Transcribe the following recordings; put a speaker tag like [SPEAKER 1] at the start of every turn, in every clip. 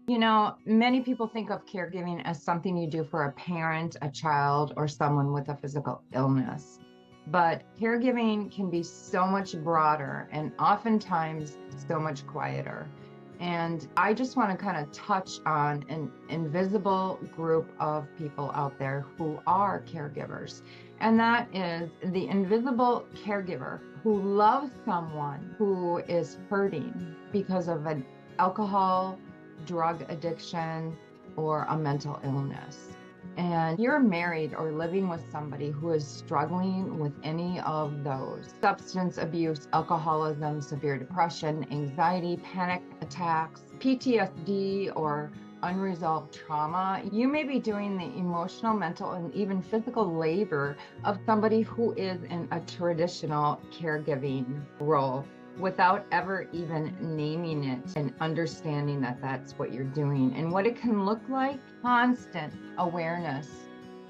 [SPEAKER 1] Many people think of caregiving as something you do for a parent, a child, or someone with a physical illness. But caregiving can be so much broader and oftentimes so much quieter. And I just want to kind of touch on an invisible group of people out there who are caregivers. And that is the invisible caregiver who loves someone who is hurting because of an alcohol, drug addiction, or a mental illness. And you're married or living with somebody who is struggling with any of those: substance abuse, alcoholism, severe depression, anxiety, panic attacks, PTSD, or unresolved trauma. You may be doing the emotional, mental, and even physical labor of somebody who is in a traditional caregiving role without ever even naming it and understanding that that's what you're doing and what it can look like. Constant awareness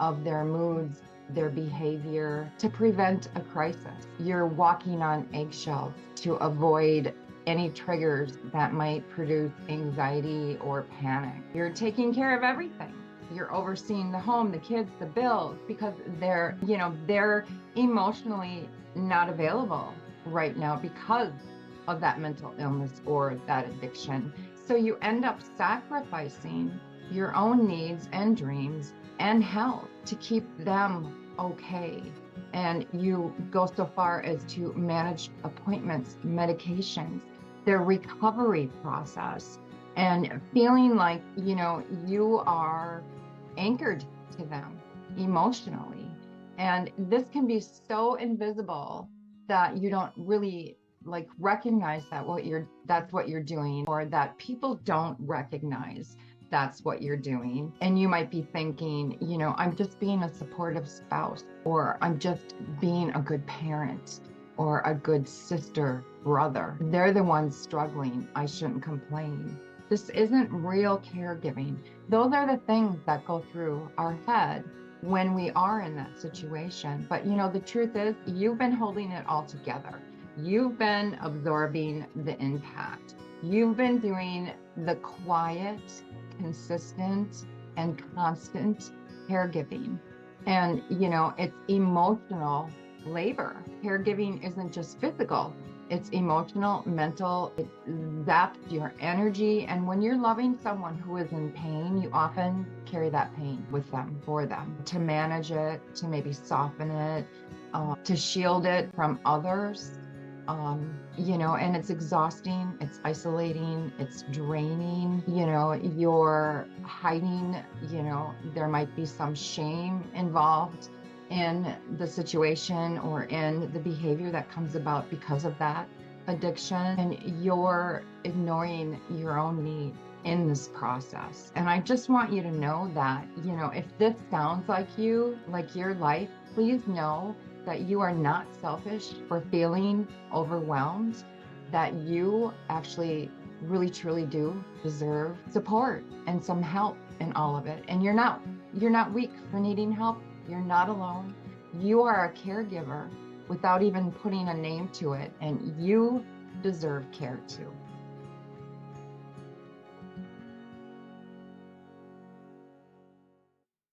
[SPEAKER 1] of their moods, their behavior to prevent a crisis. You're walking on eggshells to avoid any triggers that might produce anxiety or panic. You're taking care of everything. You're overseeing the home, the kids, the bills, because they're emotionally not available right now because of that mental illness or that addiction. So you end up sacrificing your own needs and dreams and health to keep them okay. And you go so far as to manage appointments, medications, their recovery process, and feeling like, you are anchored to them emotionally. And this can be so invisible that you don't really recognize that's what you're doing, or that people don't recognize that's what you're doing. And you might be thinking, I'm just being a supportive spouse, or I'm just being a good parent, or a good sister, brother. They're the ones struggling. I shouldn't complain. This isn't real caregiving. Those are the things that go through our head when we are in that situation. But the truth is, you've been holding it all together. You've been absorbing the impact. You've been doing the quiet, consistent, and constant caregiving. And, it's emotional labor. Caregiving isn't just physical. It's emotional, mental. It zaps your energy. And when you're loving someone who is in pain, you often carry that pain with them, for them, to manage it, to maybe soften it, to shield it from others. And it's exhausting, it's isolating, it's draining. You're hiding, there might be some shame involved in the situation or in the behavior that comes about because of that addiction, and you're ignoring your own need in this process. And I just want you to know that, if this sounds like your life, please know that you are not selfish for feeling overwhelmed, that you actually really truly do deserve support and some help in all of it. And you're not weak for needing help. You're not alone. You are a caregiver without even putting a name to it, and you deserve care too.